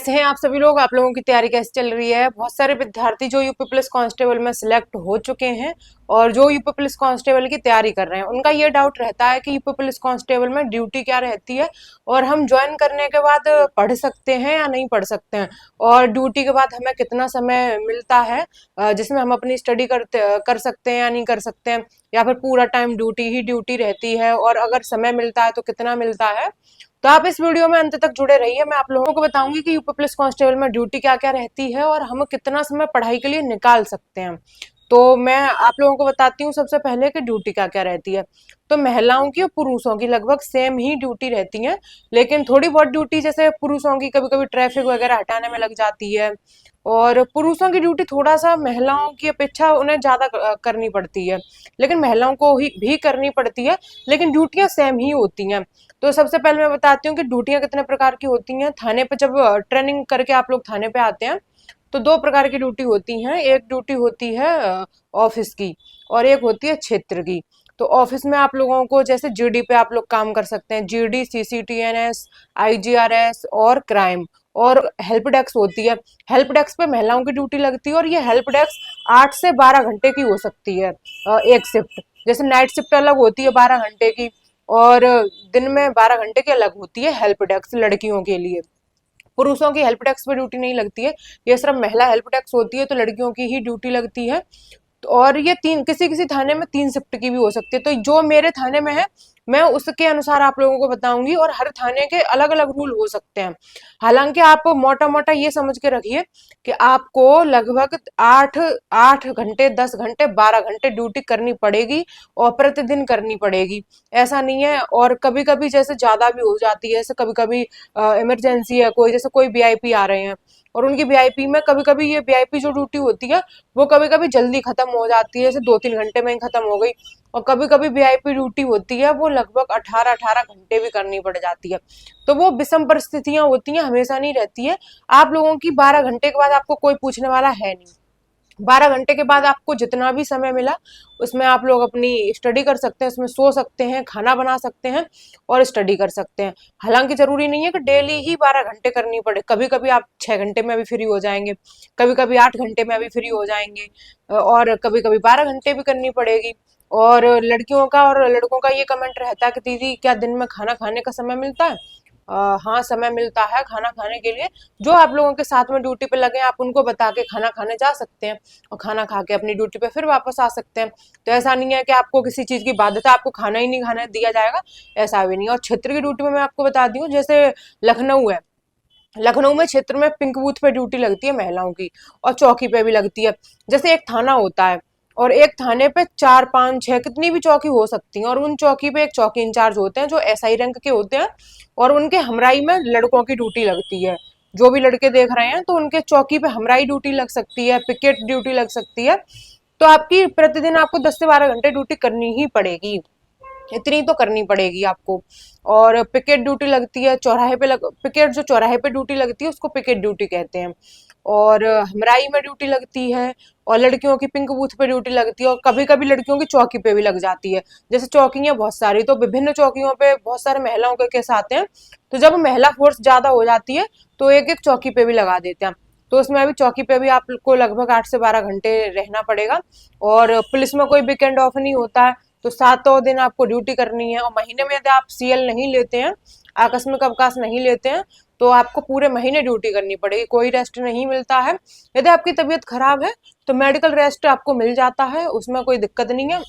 कैसे हैं आप सभी लोग। आप लोगों की तैयारी कैसे चल रही है। बहुत सारे विद्यार्थी जो यूपी पुलिस कांस्टेबल में सिलेक्ट हो चुके हैं और जो यूपी पुलिस कांस्टेबल की तैयारी कर रहे हैं, उनका ये डाउट रहता है कि यूपी पुलिस कांस्टेबल में ड्यूटी क्या रहती है और हम ज्वाइन करने के बाद पढ़ सकते हैं या नहीं पढ़ सकते हैं, और ड्यूटी के बाद हमें कितना समय मिलता है जिसमें हम अपनी स्टडी कर सकते हैं या नहीं कर सकते हैं, या फिर पूरा टाइम ड्यूटी ही ड्यूटी रहती है, और अगर समय मिलता है तो कितना मिलता है। तो आप इस वीडियो में अंत तक जुड़े रहिए। मैं आप लोगों को बताऊंगी कि यूपी पुलिस कांस्टेबल में ड्यूटी क्या क्या रहती है और हम कितना समय पढ़ाई के लिए निकाल सकते हैं। तो मैं आप लोगों को बताती हूँ सबसे पहले कि ड्यूटी क्या क्या रहती है। तो महिलाओं की और पुरुषों की लगभग सेम ही ड्यूटी रहती है, लेकिन थोड़ी बहुत ड्यूटी जैसे पुरुषों की कभी कभी ट्रैफिक वगैरह हटाने में लग जाती है, और पुरुषों की ड्यूटी थोड़ा सा महिलाओं की अपेक्षा उन्हें ज्यादा करनी पड़ती है, लेकिन महिलाओं को ही भी करनी पड़ती है, लेकिन ड्यूटियां सेम ही होती हैं। तो सबसे पहले मैं बताती हूँ कि ड्यूटियां कितने प्रकार की होती हैं। थाने पे जब ट्रेनिंग करके आप लोग थाने पे आते हैं तो दो प्रकार की ड्यूटी होती हैं। एक ड्यूटी होती है ऑफिस की और एक होती है क्षेत्र की। तो ऑफिस में आप लोगों को जैसे जीडी पे आप लोग काम कर सकते हैं, जीडी, सीसीटीएनएस, आईजीआरएस और क्राइम, और हेल्प डेस्क होती है। हेल्प डेस्क पे महिलाओं की ड्यूटी लगती है और ये हेल्प डेस्क 8 से 12 घंटे की हो सकती है। एक शिफ्ट, जैसे नाइट शिफ्ट अलग होती है 12 घंटे की, और दिन में 12 घंटे की अलग होती है हेल्प डेस्क लड़कियों के लिए। पुरुषों की हेल्प डेस्क पे ड्यूटी नहीं लगती है, ये सिर्फ महिला हेल्प डेस्क होती है, तो लड़कियों की ही ड्यूटी लगती है। और ये तीन, किसी किसी थाने में 3 शिफ्ट की भी हो सकती है। तो जो मेरे थाने में है मैं उसके अनुसार आप लोगों को बताऊंगी, और हर थाने के अलग अलग रूल हो सकते हैं। हालांकि आप मोटा मोटा ये समझ के रखिए कि आपको लगभग 8 8 घंटे, 10 घंटे, 12 घंटे ड्यूटी करनी पड़ेगी और प्रतिदिन करनी पड़ेगी। ऐसा नहीं है, और कभी कभी जैसे ज्यादा भी हो जाती है, जैसे कभी कभी इमरजेंसी है, कोई जैसे कोई वीआईपी आ रहे हैं और उनकी वीआईपी में कभी कभी ये वीआईपी जो ड्यूटी होती है वो कभी कभी जल्दी खत्म हो जाती है, जैसे 2 3 घंटे में ही खत्म हो गई। और कभी कभी वीआईपी ड्यूटी होती है वो लगभग 18 18 घंटे भी करनी पड़ जाती है। तो वो विषम परिस्थितियां होती हैं, हमेशा नहीं रहती है। आप लोगों की 12 घंटे के बाद आपको कोई पूछने वाला है नहीं। 12 घंटे के बाद आपको जितना भी समय मिला उसमें आप लोग अपनी स्टडी कर सकते हैं, उसमें सो सकते हैं, खाना बना सकते हैं और स्टडी कर सकते हैं। हालांकि जरूरी नहीं है कि डेली ही 12 घंटे करनी पड़े, कभी कभी आप 6 घंटे में भी फ्री हो जाएंगे, कभी कभी 8 घंटे में भी फ्री हो जाएंगे, और कभी कभी 12 घंटे भी करनी पड़ेगी। और लड़कियों का और लड़कों का ये कमेंट रहता है कि दीदी क्या दिन में खाना खाने का समय मिलता है। हाँ, समय मिलता है खाना खाने के लिए। जो आप लोगों के साथ में ड्यूटी पे लगे हैं आप उनको बता के खाना खाने जा सकते हैं और खाना खा के अपनी ड्यूटी पे फिर वापस आ सकते हैं। तो ऐसा नहीं है कि आपको किसी चीज की बाध्यता, आपको खाना ही नहीं खाने दिया जाएगा, ऐसा भी नहीं। और क्षेत्र की ड्यूटी में मैं आपको बता दी हूँ, जैसे लखनऊ है, लखनऊ में क्षेत्र में पिंक बूथ पे ड्यूटी लगती है महिलाओं की, और चौकी पे भी लगती है। जैसे एक थाना होता है और एक थाने पे 4 5 6 कितनी भी चौकी हो सकती हैं, और उन चौकी पे एक चौकी इंचार्ज होते हैं जो एसआई रैंक के होते हैं, और उनके हमराई में लड़कों की ड्यूटी लगती है। जो भी लड़के देख रहे हैं तो उनके चौकी पे हमराई ड्यूटी लग सकती है, पिकेट ड्यूटी लग सकती है। तो आपकी प्रतिदिन आपको 10 से 12 घंटे ड्यूटी करनी ही पड़ेगी, इतनी तो करनी पड़ेगी आपको। और पिकेट ड्यूटी लगती है चौराहे पे, पिकेट जो चौराहे पे ड्यूटी लगती है उसको पिकेट ड्यूटी कहते हैं। और हमराई में ड्यूटी लगती है, और लड़कियों की पिंक बूथ पे ड्यूटी लगती है, और कभी कभी लड़कियों की चौकी पे भी लग जाती है। जैसे चौकियां बहुत सारी, तो विभिन्न चौकियों पे बहुत सारे महिलाओं के केस आते हैं, तो जब महिला फोर्स ज्यादा हो जाती है तो एक एक चौकी पे भी लगा देते हैं। तो उसमें अभी चौकी पे भी आपको लगभग 8 से 12 घंटे रहना पड़ेगा। और पुलिस में कोई वीकेंड ऑफ नहीं होता है, तो 7 दिन आपको ड्यूटी करनी है। और महीने में यदि आप सीएल नहीं लेते हैं, आकस्मिक अवकाश नहीं लेते हैं, तो आपको पूरे महीने ड्यूटी करनी पड़ेगी, कोई रेस्ट नहीं मिलता है। यदि आपकी तबीयत खराब है तो मेडिकल रेस्ट आपको मिल जाता है, उसमें कोई दिक्कत नहीं है।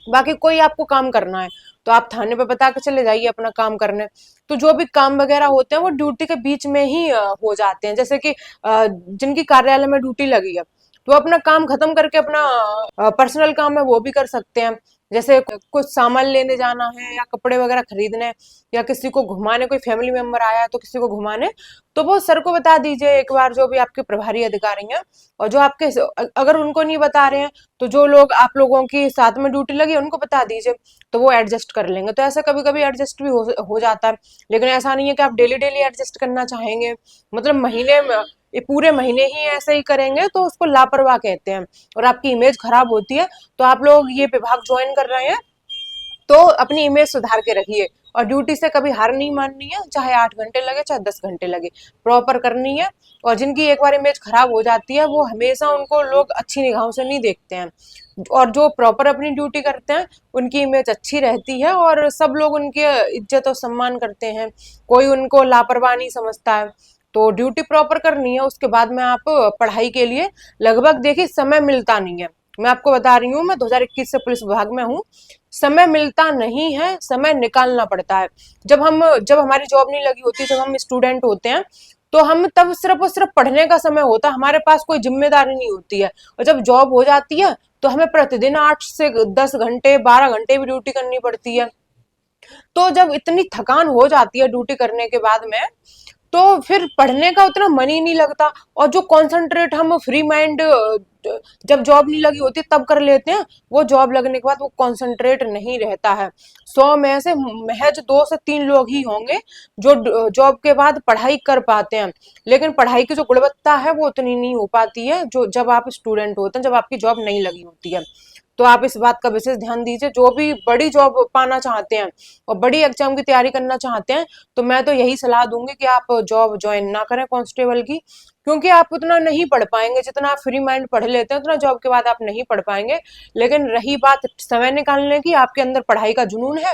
बाकी कोई आपको काम करना है तो आप थाने पे बता के चले जाइए अपना काम करने। तो जो भी काम वगैरह होते हैं वो ड्यूटी के बीच में ही हो जाते हैं। जैसे कि जिनकी कार्यालय में ड्यूटी लगी है तो अपना काम खत्म करके अपना पर्सनल काम है वो भी कर सकते हैं। जैसे कुछ सामान लेने जाना है या कपड़े वगैरह खरीदने, या किसी को घुमाने, कोई फैमिली मेंबर आया है तो किसी को घुमाने, तो वो सर को बता दीजिए एक बार, जो भी आपके प्रभारी अधिकारी हैं। और जो आपके, अगर उनको नहीं बता रहे हैं तो जो लोग आप लोगों की साथ में ड्यूटी लगी है उनको बता दीजिए, तो वो एडजस्ट कर लेंगे। तो ऐसा कभी कभी एडजस्ट भी हो जाता है, लेकिन ऐसा नहीं है कि आप डेली डेली एडजस्ट करना चाहेंगे। मतलब महीने में, ये पूरे महीने ही ऐसे ही करेंगे तो उसको लापरवाह कहते हैं और आपकी इमेज खराब होती है। तो आप लोग ये विभाग ज्वाइन कर रहे हैं तो अपनी इमेज सुधार के रखिए और ड्यूटी से कभी हार नहीं माननी है, चाहे 8 घंटे लगे चाहे 10 घंटे लगे, प्रॉपर करनी है। और जिनकी एक बार इमेज खराब हो जाती है वो हमेशा उनको लोग अच्छी निगाहों से नहीं देखते हैं, और जो प्रॉपर अपनी ड्यूटी करते हैं उनकी इमेज अच्छी रहती है और सब लोग उनके इज्जत और सम्मान करते हैं, कोई उनको लापरवाह नहीं समझता है। तो ड्यूटी प्रॉपर करनी है, उसके बाद में आप पढ़ाई के लिए लगभग देखिए समय मिलता नहीं है। मैं आपको बता रही हूँ, मैं 2021 से पुलिस विभाग में हूँ, समय मिलता नहीं है, समय निकालना पड़ता है। जब हमारी जॉब नहीं लगी होती, जब हम स्टूडेंट होते हैं, तो हम तब सिर्फ और सिर्फ पढ़ने का समय होता है, हमारे पास कोई जिम्मेदारी नहीं होती है। और जब जॉब हो जाती है तो हमें प्रतिदिन 8 से 10 घंटे 12 घंटे भी ड्यूटी करनी पड़ती है। तो जब इतनी थकान हो जाती है ड्यूटी करने के बाद में, तो फिर पढ़ने का उतना मन ही नहीं लगता। और जो कंसंट्रेट हम फ्री माइंड जब जॉब नहीं लगी होती तब कर लेते हैं, वो जॉब लगने के बाद वो कंसंट्रेट नहीं रहता है। 100 में से महज 2 से 3 लोग ही होंगे जो जॉब के बाद पढ़ाई कर पाते हैं। लेकिन पढ़ाई की जो गुणवत्ता है वो उतनी नहीं हो पाती है जो जब आप स्टूडेंट होते हैं, जब आपकी जॉब नहीं लगी होती है। तो आप इस बात का विशेष ध्यान दीजिए, जो भी बड़ी जॉब पाना चाहते हैं और बड़ी एग्जाम की तैयारी करना चाहते हैं, तो मैं तो यही सलाह दूंगी कि आप जॉब ज्वाइन ना करें कांस्टेबल की, क्योंकि आप उतना नहीं पढ़ पाएंगे जितना आप फ्री माइंड पढ़ लेते हैं, उतना जॉब के बाद आप नहीं पढ़ पाएंगे। लेकिन रही बात समय निकालने की, आपके अंदर पढ़ाई का जुनून है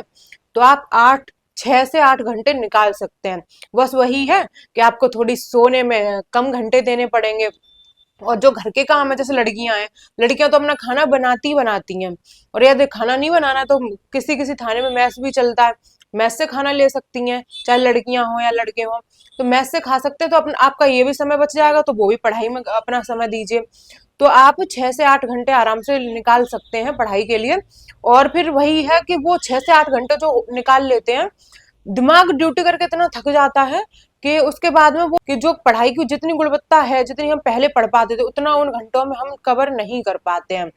तो आप 6 से 8 घंटे निकाल सकते हैं। बस वही है कि आपको थोड़ी सोने में कम घंटे देने पड़ेंगे। और जो घर के काम है, जैसे लड़कियां हैं, लड़कियां तो अपना खाना बनाती ही बनाती हैं, और यदि खाना नहीं बनाना तो किसी किसी थाने में मैस भी चलता है, मैस से खाना ले सकती हैं, चाहे लड़कियां हो या लड़के हो, तो मैस से खा सकते हैं। तो अपना आपका ये भी समय बच जाएगा, तो वो भी पढ़ाई में अपना समय दीजिए। तो आप 6 से 8 घंटे आराम से निकाल सकते हैं पढ़ाई के लिए। और फिर वही है कि वो 6 से 8 घंटे जो निकाल लेते हैं, दिमाग ड्यूटी करके इतना थक जाता है कि उसके बाद में वो कि जो पढ़ाई की जितनी गुणवत्ता है, जितनी हम पहले पढ़ पाते थे, उतना उन घंटों में हम कवर नहीं कर पाते हैं।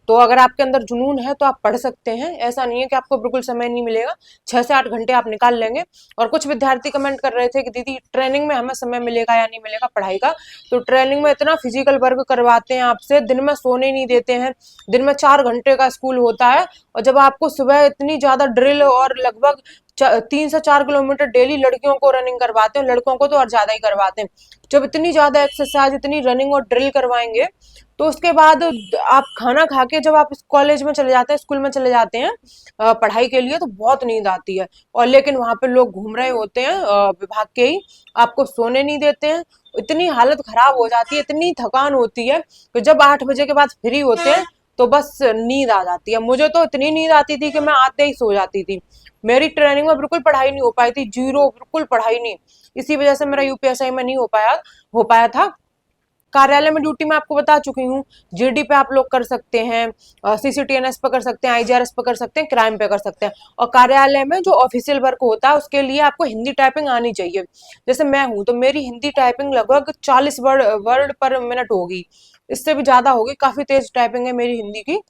तो अगर आपके अंदर जुनून है तो आप पढ़ सकते हैं, ऐसा नहीं है कि आपको बिल्कुल समय नहीं मिलेगा, 6 से 8 घंटे आप निकाल लेंगे। और कुछ विद्यार्थी कमेंट कर रहे थे कि दीदी ट्रेनिंग में हमें समय मिलेगा या नहीं मिलेगा पढ़ाई का। तो ट्रेनिंग में इतना फिजिकल वर्क करवाते हैं आपसे, दिन में सोने नहीं देते हैं, दिन में 4 घंटे का स्कूल होता है। और जब आपको सुबह इतनी ज्यादा ड्रिल और लगभग 3 से 4 किलोमीटर डेली लड़कियों को रनिंग करवाते हैं, लड़कों को तो और ज्यादा ही करवाते हैं। जब इतनी ज्यादा एक्सरसाइज, इतनी रनिंग और ड्रिल करवाएंगे, तो उसके बाद आप खाना खा के जब आप कॉलेज में चले जाते हैं, स्कूल में चले जाते हैं पढ़ाई के लिए, तो बहुत नींद आती है। और लेकिन वहां पे लोग घूम रहे होते हैं विभाग के ही, आपको सोने नहीं देते हैं। इतनी हालत खराब हो जाती है, इतनी थकान होती है कि जब 8 बजे के बाद फ्री होते हैं तो बस नींद आ जाती है। मुझे तो इतनी नींद आती थी कि मैं आते ही सो जाती थी। मेरी ट्रेनिंग में बिल्कुल पढ़ाई नहीं हो पाई थी, जीरो, बिल्कुल पढ़ाई नहीं। इसी वजह से मेरा यूपीएसआई में नहीं हो पाया था। कार्यालय में ड्यूटी में आपको बता चुकी हूँ, जीडी पे आप लोग कर सकते हैं, सीसीटीएनएस पे कर सकते हैं, आईजीआरएस पे कर सकते हैं, क्राइम पे कर सकते हैं। और कार्यालय में जो ऑफिशियल वर्क होता है उसके लिए आपको हिंदी टाइपिंग आनी चाहिए। जैसे मैं हूँ तो मेरी हिंदी टाइपिंग लगभग 40 वर्ड पर मिनट होगी, इससे भी ज्यादा होगी, काफी तेज टाइपिंग है मेरी हिंदी की।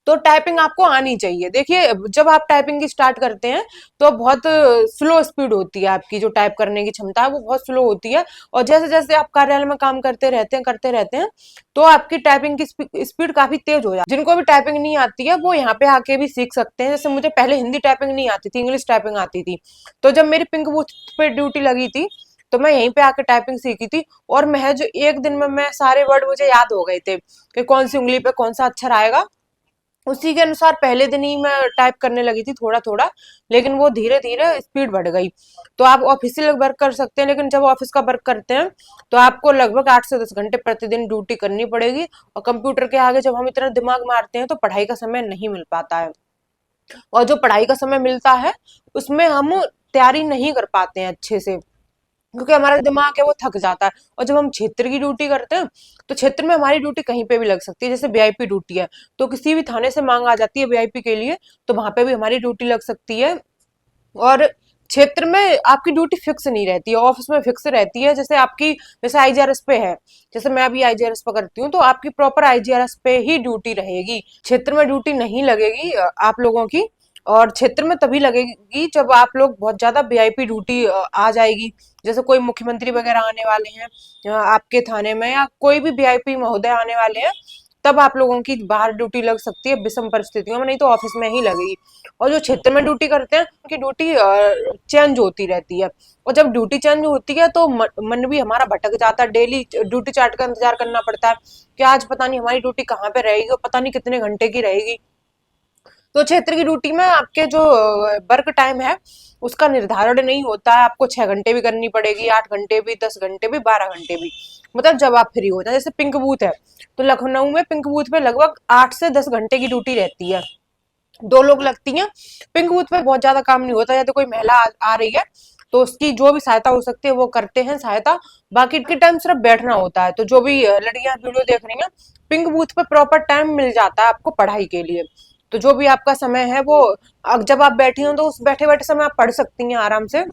तो टाइपिंग आपको आनी चाहिए। देखिए, जब आप टाइपिंग की स्टार्ट करते हैं तो बहुत स्लो स्पीड होती है, आपकी जो टाइप करने की क्षमता है वो बहुत स्लो होती है। और जैसे जैसे आप कार्यालय में काम करते रहते हैं तो आपकी टाइपिंग की स्पीड काफी तेज हो जाती है। जिनको भी टाइपिंग नहीं आती है वो यहाँ पे आके भी सीख सकते हैं। जैसे मुझे पहले हिंदी टाइपिंग नहीं आती थी, इंग्लिश टाइपिंग आती थी। तो जब मेरी पिंक बूथ पे ड्यूटी लगी थी तो मैं यहीं पे आके टाइपिंग सीखी थी, और महज एक दिन में मैं सारे वर्ड मुझे याद हो गए थे कि कौन सी उंगली पे कौन सा अक्षर आएगा। उसी के अनुसार पहले दिन ही मैं टाइप करने लगी थी थोड़ा थोड़ा, लेकिन वो धीरे धीरे स्पीड बढ़ गई। तो आप ऑफिशियल वर्क कर सकते हैं, लेकिन जब ऑफिस का वर्क करते हैं तो आपको लगभग 8 से 10 घंटे प्रतिदिन ड्यूटी करनी पड़ेगी। और कंप्यूटर के आगे जब हम इतना दिमाग मारते हैं तो पढ़ाई का समय नहीं मिल पाता है। और जो पढ़ाई का समय मिलता है उसमें हम तैयारी नहीं कर पाते हैं अच्छे से, क्योंकि हमारा दिमाग है वो थक जाता है। और जब हम क्षेत्र की ड्यूटी करते हैं तो क्षेत्र में हमारी ड्यूटी कहीं पे भी लग सकती है। जैसे वीआईपी ड्यूटी है तो किसी भी थाने से मांग आ जाती है वीआईपी के लिए, तो वहां पे भी हमारी ड्यूटी लग सकती है। और क्षेत्र में आपकी ड्यूटी फिक्स नहीं रहती है, ऑफिस में फिक्स रहती है। जैसे आईजीआरएस पे है, जैसे मैं अभी आईजीआरएस पे करती हूँ, तो आपकी प्रॉपर आईजीआरएस पे ही ड्यूटी रहेगी, क्षेत्र में ड्यूटी नहीं लगेगी आप लोगों की। और क्षेत्र में तभी लगेगी जब आप लोग बहुत ज्यादा वीआईपी ड्यूटी आ जाएगी। जैसे कोई मुख्यमंत्री वगैरह आने वाले हैं आपके थाने में, या कोई भी वीआईपी महोदय आने वाले हैं, तब आप लोगों की बाहर ड्यूटी लग सकती है विषम परिस्थितियों में, नहीं तो ऑफिस में ही लगेगी। और जो क्षेत्र में ड्यूटी करते हैं उनकी ड्यूटी चेंज होती रहती है, और जब ड्यूटी चेंज होती है तो मन भी हमारा भटक जाता है, डेली ड्यूटी चार्ट का इंतजार करना पड़ता है कि आज पता नहीं हमारी ड्यूटी कहाँ पे रहेगी और पता नहीं कितने घंटे की रहेगी। तो क्षेत्र की ड्यूटी में आपके जो वर्क टाइम है उसका निर्धारण नहीं होता है, आपको 6 घंटे भी करनी पड़ेगी, 8 घंटे भी, 10 घंटे भी, 12 घंटे भी, मतलब जब आप फ्री हो जाए। जैसे पिंक बूथ है तो लखनऊ में पिंक बूथ पे लगभग 8 से 10 घंटे की ड्यूटी रहती है, 2 लोग लगती हैं। पिंक बूथ पे बहुत ज्यादा काम नहीं होता, या तो कोई महिला आ रही है तो उसकी जो भी सहायता हो सकती है वो करते हैं सहायता, बाकी के टाइम सिर्फ बैठना होता है। तो जो भी लड़कियां वीडियो देख रही हैं, पिंक बूथ पे प्रॉपर टाइम मिल जाता है आपको पढ़ाई के लिए। तो जो भी आपका समय है वो जब आप बैठी हो तो उस बैठे बैठे समय आप पढ़ सकती हैं आराम से,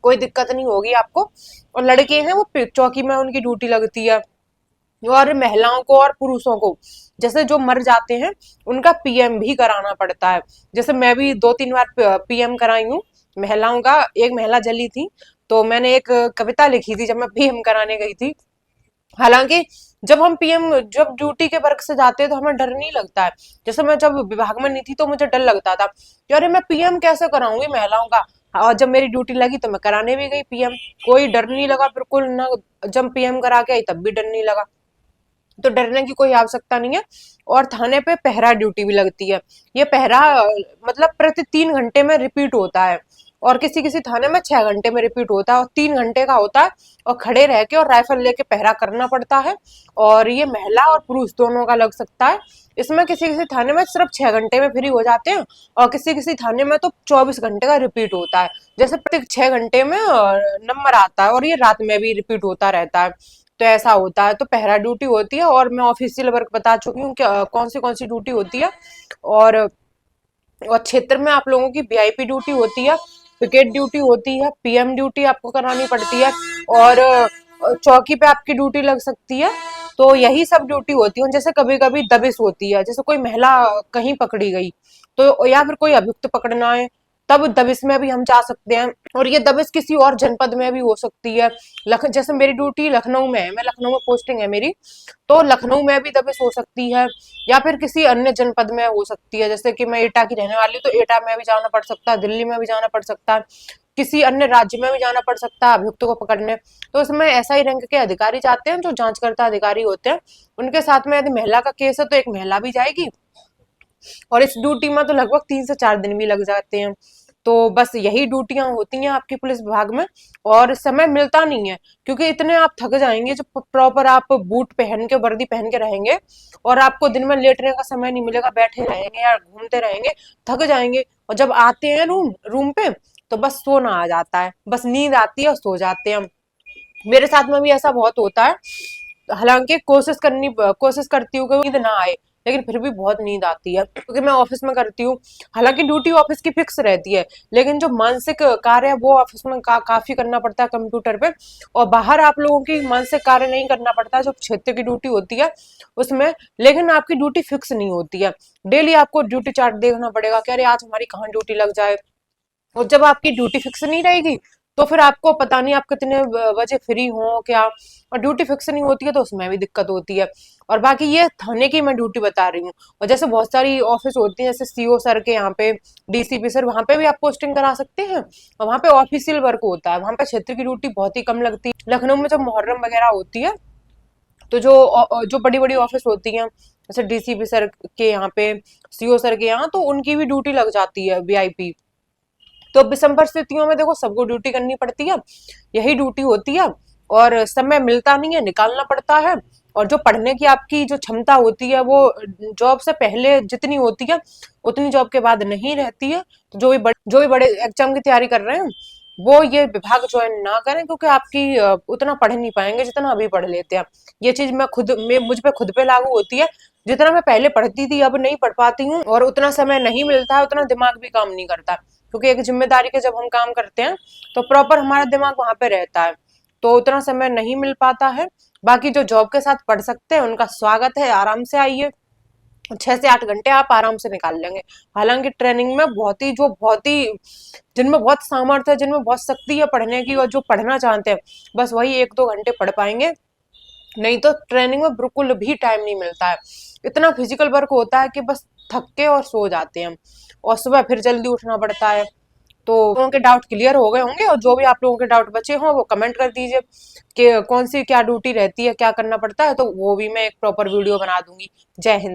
कोई दिक्कत नहीं होगी आपको। और लड़के हैं वो चौकी में उनकी ड्यूटी लगती है। और महिलाओं को और पुरुषों को जैसे जो मर जाते हैं उनका पीएम भी कराना पड़ता है। जैसे मैं भी 2-3 बार पीएम कराई हूँ महिलाओं का। एक महिला जली थी तो मैंने एक कविता लिखी थी जब मैं पीएम कराने गई थी। हालांकि जब हम पीएम जब ड्यूटी के वर्क से जाते हैं तो हमें डर नहीं लगता है। जैसे मैं जब विभाग में नहीं थी तो मुझे डर लगता था कि अरे मैं पीएम कैसे कराऊंगी महिलाओं का। और जब मेरी ड्यूटी लगी तो मैं कराने भी गई पीएम, कोई डर नहीं लगा बिल्कुल ना। जब पीएम करा के आई तब भी डर नहीं लगा, तो डरने की कोई आवश्यकता नहीं है। और थाने पे पहरा ड्यूटी भी लगती है। ये पहरा मतलब प्रति 3 घंटे में रिपीट होता है, और किसी किसी थाने में 6 घंटे में रिपीट होता है, और 3 घंटे का होता है। और खड़े रह के और राइफल लेके पहरा करना पड़ता है, और ये महिला और पुरुष दोनों का लग सकता है। इसमें किसी किसी थाने में सिर्फ 6 घंटे में फ्री हो जाते हैं, और किसी किसी थाने में तो 24 घंटे का रिपीट होता है। जैसे प्रत्येक 6 घंटे में नंबर आता है, और ये रात में भी रिपीट होता रहता है। तो ऐसा होता है, तो पहरा ड्यूटी होती है। और मैं ऑफिशियल वर्क बता चुकी हूँ कि कौन सी ड्यूटी होती है। और क्षेत्र में आप लोगों की वीआईपी ड्यूटी होती है, पिकेट ड्यूटी होती है, पीएम ड्यूटी आपको करानी पड़ती है, और चौकी पे आपकी ड्यूटी लग सकती है। तो यही सब ड्यूटी होती है। जैसे कभी कभी दबिश होती है, जैसे कोई महिला कहीं पकड़ी गई तो, या फिर कोई अभियुक्त पकड़ना है, तब दबिश में भी हम जा सकते हैं। और ये दबिश किसी और जनपद में भी हो सकती है। जैसे मेरी ड्यूटी लखनऊ में है, मैं लखनऊ में पोस्टिंग है मेरी, तो लखनऊ में भी दबिश हो सकती है, या फिर किसी अन्य जनपद में हो सकती है। जैसे कि मैं एटा की रहने वाली हूँ तो एटा में भी जाना पड़ सकता है, दिल्ली में भी जाना पड़ सकता है, किसी अन्य राज्य में भी जाना पड़ सकता है अभियुक्त को पकड़ने। तो इसमें एसआई रैंक के अधिकारी जाते हैं जो जांचकर्ता अधिकारी होते हैं, उनके साथ में यदि महिला का केस है तो एक महिला भी जाएगी। और इस ड्यूटी में तो लगभग 3 से 4 दिन भी लग जाते हैं। तो बस यही ड्यूटियां होती हैं आपकी पुलिस विभाग में, और समय मिलता नहीं है क्योंकि इतने आप थक जाएंगे जब प्रॉपर आप बूट पहन के वर्दी पहन के रहेंगे, और आपको दिन में लेटने का समय नहीं मिलेगा, बैठे रहेंगे या घूमते रहेंगे, थक जाएंगे। और जब आते हैं रूम रूम पे तो बस सोना आ जाता है, बस नींद आती है और सो जाते हैं हम। मेरे साथ में भी ऐसा बहुत होता है। हालांकि कोशिश करती हूँ कि नींद ना आए, लेकिन फिर भी बहुत नींद आती है क्योंकि मैं ऑफिस में करती हूँ। हालांकि ड्यूटी ऑफिस की फिक्स रहती है, लेकिन जो मानसिक कार्य है वो ऑफिस में काफी करना पड़ता है कंप्यूटर पे, और बाहर आप लोगों की मानसिक कार्य नहीं करना पड़ता जो क्षेत्र की ड्यूटी होती है उसमें। लेकिन आपकी ड्यूटी फिक्स नहीं होती है, डेली आपको ड्यूटी चार्ट देखना पड़ेगा कि अरे आज हमारी कहाँ ड्यूटी लग जाए। और जब आपकी ड्यूटी फिक्स नहीं रहेगी तो फिर आपको पता नहीं आप कितने बजे फ्री हो क्या, और ड्यूटी फिक्स नहीं होती है तो उसमें भी दिक्कत होती है। और बाकी ये थाने की मैं ड्यूटी बता रही हूँ। और जैसे बहुत सारी ऑफिस होती है, जैसे सीओ सर के यहाँ पे, डीसीपी सर, वहां पे भी आप पोस्टिंग करा सकते हैं, और वहां पे ऑफिशियल वर्क होता है, वहां पे क्षेत्र की ड्यूटी बहुत ही कम लगती है। लखनऊ में जब मुहर्रम वगैरह होती है तो जो बड़ी बड़ी ऑफिस होती है, जैसे डीसीपी सर के यहाँ पे, सीओ सर के यहाँ, तो उनकी भी ड्यूटी लग जाती है वीआईपी। तो विषम परिस्थितियों में देखो सबको ड्यूटी करनी पड़ती है, यही ड्यूटी होती है। और समय मिलता नहीं है, निकालना पड़ता है। और जो पढ़ने की आपकी जो क्षमता होती है वो जॉब से पहले जितनी होती है उतनी जॉब के बाद नहीं रहती है। तो जो भी बड़े एग्जाम की तैयारी कर रहे हैं वो ये विभाग ज्वाइन ना करें, क्योंकि आपकी उतना पढ़ नहीं पाएंगे जितना अभी पढ़ लेते हैं। ये चीज मुझ पे खुद पे लागू होती है। जितना मैं पहले पढ़ती थी अब नहीं पढ़ पाती हूँ, और उतना समय नहीं मिलता है, उतना दिमाग भी काम नहीं करता, क्योंकि एक जिम्मेदारी के जब हम काम करते हैं तो प्रॉपर हमारा दिमाग वहां पे रहता है, तो उतना समय नहीं मिल पाता है। बाकी जो जॉब के साथ पढ़ सकते हैं उनका स्वागत है, आराम से आइए, 6 से 8 घंटे आप आराम से निकाल लेंगे। हालांकि ट्रेनिंग में बहुत ही जिनमें बहुत सामर्थ्य है, जिनमें बहुत शक्ति है पढ़ने की, और जो पढ़ना चाहते हैं बस वही 1-2 घंटे पढ़ पाएंगे, नहीं तो ट्रेनिंग में बिल्कुल भी टाइम नहीं मिलता है। इतना फिजिकल वर्क होता है कि बस थक के और सो जाते हैं हम, और सुबह फिर जल्दी उठना पड़ता है। तो लोगों के डाउट क्लियर हो गए होंगे, और जो भी आप लोगों के डाउट बचे हों वो कमेंट कर दीजिए कि कौन सी क्या ड्यूटी रहती है, क्या करना पड़ता है, तो वो भी मैं एक प्रॉपर वीडियो बना दूंगी। जय हिंद।